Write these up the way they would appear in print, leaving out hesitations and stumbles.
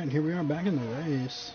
Alright, here we are back in the race.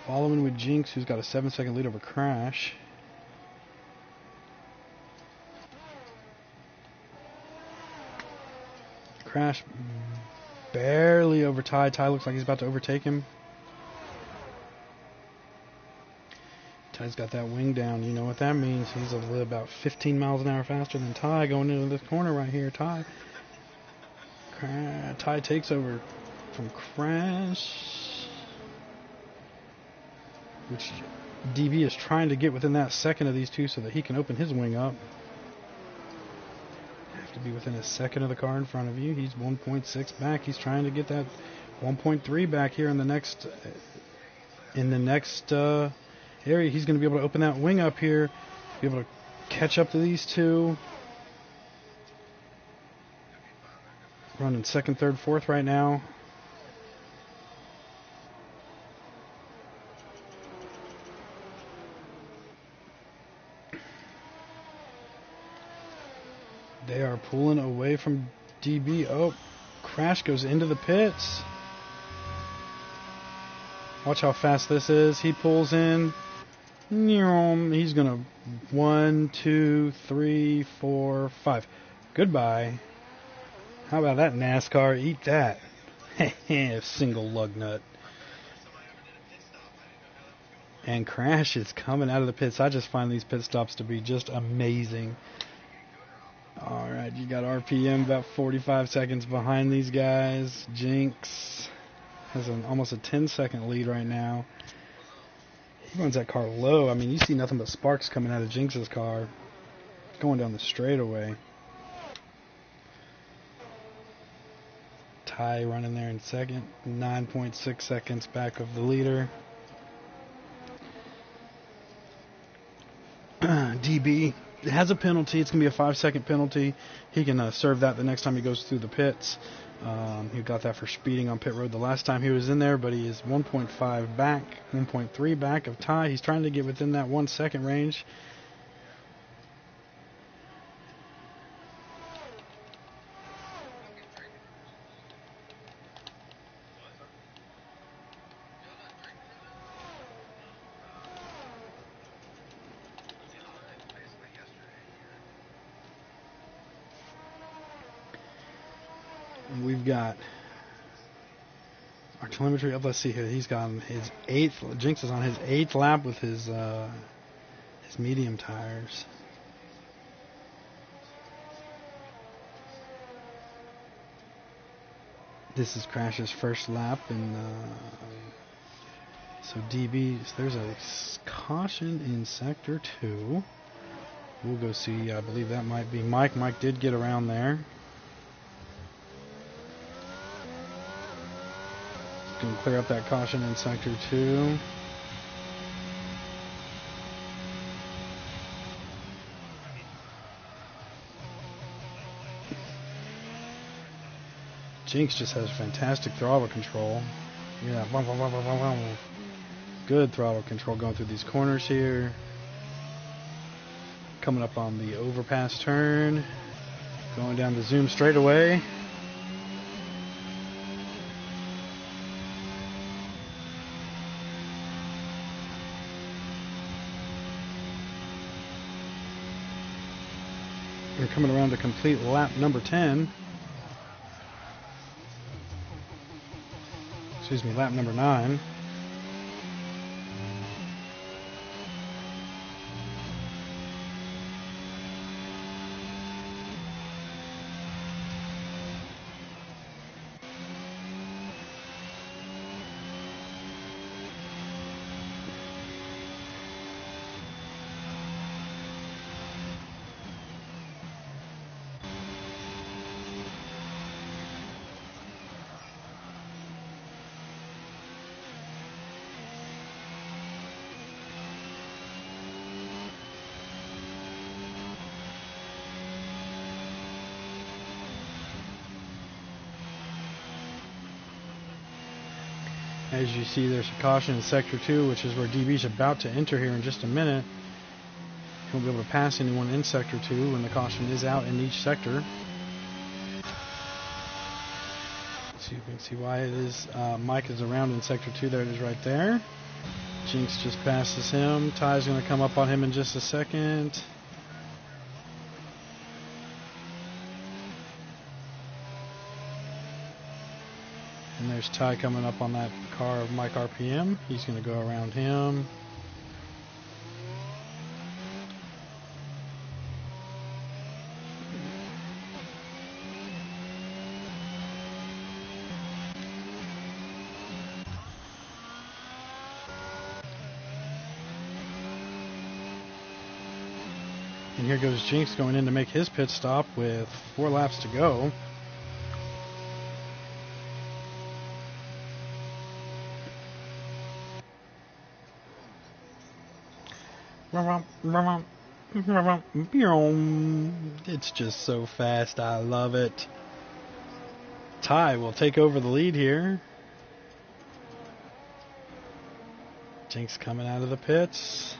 Following with Jinx, who's got a 7-second lead over Crash. Crash barely over Ty. Ty looks like he's about to overtake him. Ty's got that wing down. You know what that means. He's about 15 miles an hour faster than Ty going into this corner right here. Ty takes over from Crash, which DB is trying to get within that second of these two so that he can open his wing up. Have to be within a second of the car in front of you. He's 1.6 back. He's trying to get that 1.3 back here in the next area. He's going to be able to open that wing up here, be able to catch up to these two. Running second, third, fourth right now. They are pulling away from DB. Oh, Crash goes into the pits. Watch how fast this is. He pulls in. He's going to 1, 2, 3, 4, 5. Goodbye. How about that, NASCAR? Eat that. Single lug nut. And Crash is coming out of the pits. I just find these pit stops to be just amazing. Alright, you got RPM about 45 seconds behind these guys. Jinx has almost a 10-second lead right now. He runs that car low. I mean, you see nothing but sparks coming out of Jinx's car going down the straightaway. Ty running there in second, 9.6 seconds back of the leader. DB has a penalty. It's going to be a 5-second penalty. He can serve that the next time he goes through the pits. He got that for speeding on pit road the last time he was in there, but he is 1.5 back, 1.3 back of Ty. He's trying to get within that 1 second range. We've got our telemetry up. Let's see here. He's got his 8th. Jinx is on his 8th lap with his medium tires. This is Crash's first lap, and so DB. There's a caution in sector 2. We'll go see. I believe that might be Mike. Mike did get around there. Going to clear up that caution in sector 2. Jinx just has fantastic throttle control. Yeah, good throttle control going through these corners here. Coming up on the overpass turn. Going down the zoom straightaway. We're coming around to complete lap number 10. Excuse me, lap number 9. As you see, there's a caution in sector 2, which is where DB's about to enter here in just a minute. He won't be able to pass anyone in sector 2 when the caution is out in each sector. see if we can see why it is. Mike is around in sector 2. There it is right there. Jinx just passes him. Ty's going to come up on him in just a second. And there's Ty coming up on that car of Mike RPM. He's going to go around him. And here goes Jinx going in to make his pit stop with 4 laps to go. It's just so fast. I love it. Ty will take over the lead here. Jinx coming out of the pits.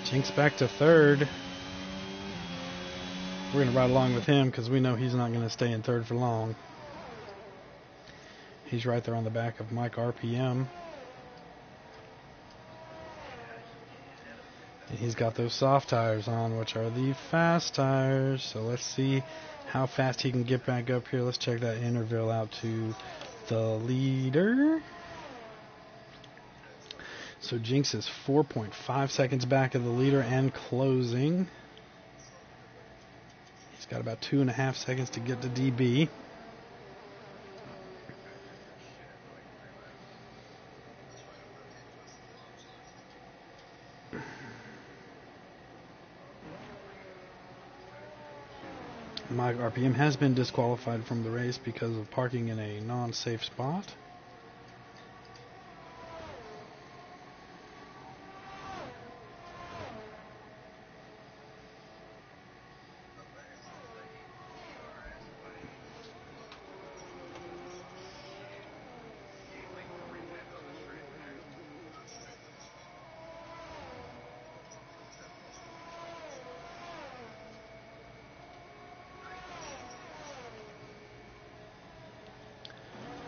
Jinx back to 3rd. We're going to ride along with him because we know he's not going to stay in 3rd for long. He's right there on the back of Mike RPM. And he's got those soft tires on, which are the fast tires. So let's see how fast he can get back up here. Let's check that interval out to the leader. So Jinx is 4.5 seconds back of the leader and closing. He's got about 2.5 seconds to get to DB. Mike RPM has been disqualified from the race because of parking in a non-safe spot.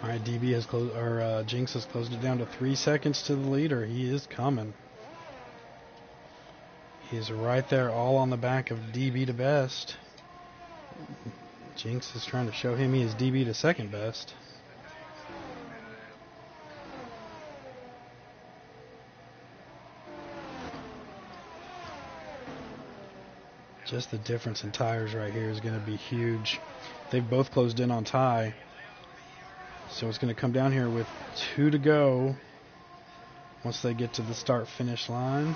All right, DB has closed, or Jinx has closed it down to 3 seconds to the leader. He is coming. He's right there, all on the back of DB to best. Jinx is trying to show him he is DB to second best. Just the difference in tires right here is going to be huge. They've both closed in on Ty. So it's going to come down here with 2 to go once they get to the start-finish line.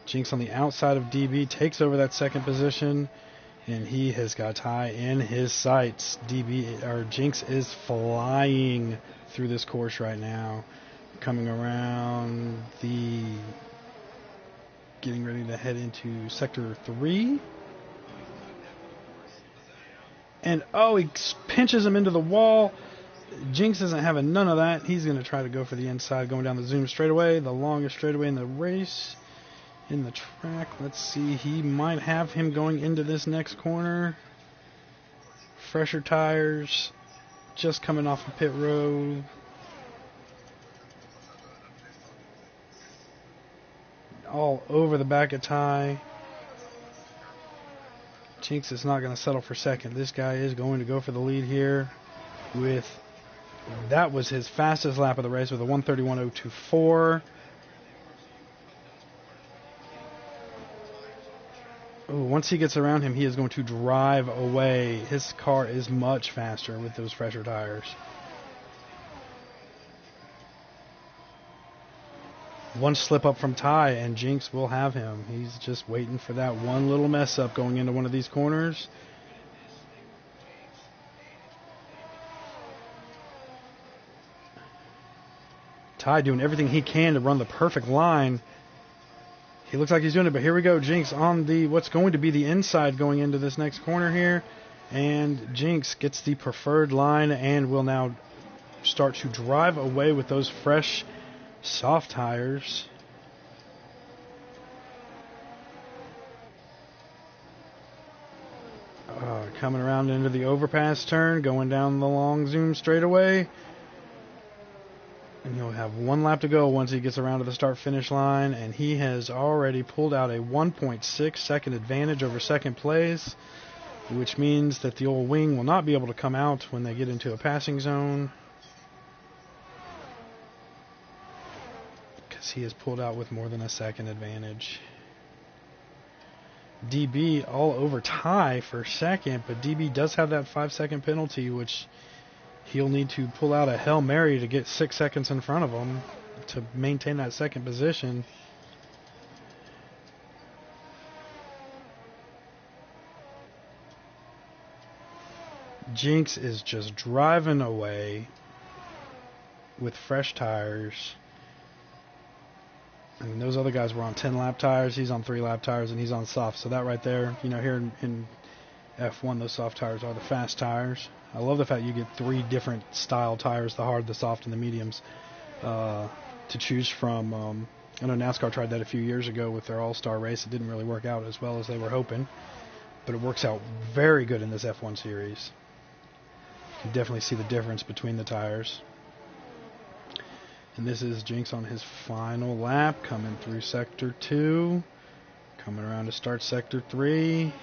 Jinx on the outside of DB takes over that second position, and he has got Ty in his sights. Jinx is flying through this course right now, coming around getting ready to head into sector 3. And he pinches him into the wall. Jinx isn't having none of that. He's going to try to go for the inside, going down the Zoom straightaway, the longest straightaway in the race, in the track. Let's see. He might have him going into this next corner. Fresher tires, just coming off of pit road. All over the back of Ty. Jinx is not going to settle for second. This guy is going to go for the lead here with... That was his fastest lap of the race with a 1:31.024. Once he gets around him, he is going to drive away. His car is much faster with those fresher tires. One slip up from Ty and Jinx will have him. He's just waiting for that one little mess up going into one of these corners. Ty doing everything he can to run the perfect line. He looks like he's doing it, but here we go. Jinx on what's going to be the inside going into this next corner here. And Jinx gets the preferred line and will now start to drive away with those fresh, soft tires. coming around into the overpass turn, going down the long zoom straightaway. And he'll have 1 lap to go once he gets around to the start-finish line, and he has already pulled out a 1.6 second advantage over second place, which means that the old wing will not be able to come out when they get into a passing zone, because he has pulled out with more than a second advantage. DB all over Ty for second, but DB does have that 5-second penalty, which he'll need to pull out a Hail Mary to get 6 seconds in front of him to maintain that second position. Jinx is just driving away with fresh tires. I mean, those other guys were on 10-lap tires. He's on 3-lap tires, and he's on soft. So that right there, you know, here in F1, those soft tires are the fast tires. I love the fact you get 3 different style tires, the hard, the soft, and the mediums, to choose from. I know NASCAR tried that a few years ago with their All-Star race. It didn't really work out as well as they were hoping, but it works out very good in this F1 series. You can definitely see the difference between the tires. And this is Jinx on his final lap, coming through Sector 2, coming around to start Sector 3.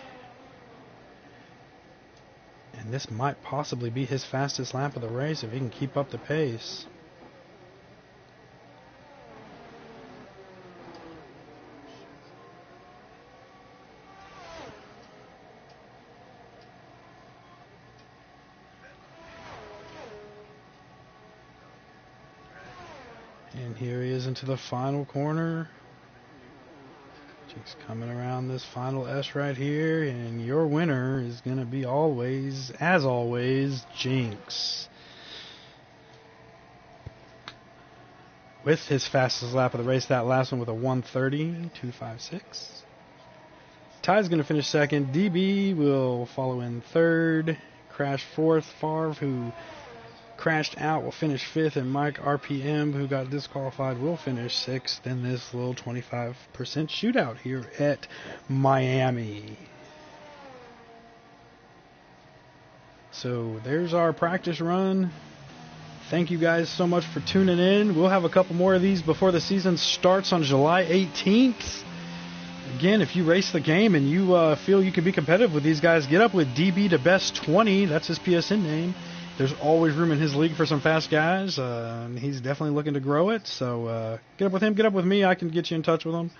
And this might possibly be his fastest lap of the race if he can keep up the pace. And here he is into the final corner. Jinx coming around this final S right here, and your winner is going to be always, as always, Jinx. With his fastest lap of the race, that last one with a 1:30.256. Ty's going to finish second. DB will follow in third. Crash fourth. Favre, who crashed out, will finish fifth, and Mike RPM, who got disqualified, will finish sixth in this little 25% shootout here at Miami. So there's our practice run. Thank you guys so much for tuning in. We'll have a couple more of these before the season starts on July 18th. Again, if you race the game and you feel you can be competitive with these guys, get up with DB to Best 20. That's his PSN name. There's always room in his league for some fast guys. He's definitely looking to grow it. So get up with him. Get up with me. I can get you in touch with him.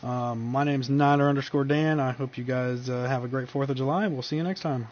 My name's Niner_Dan. I hope you guys have a great 4th of July. We'll see you next time.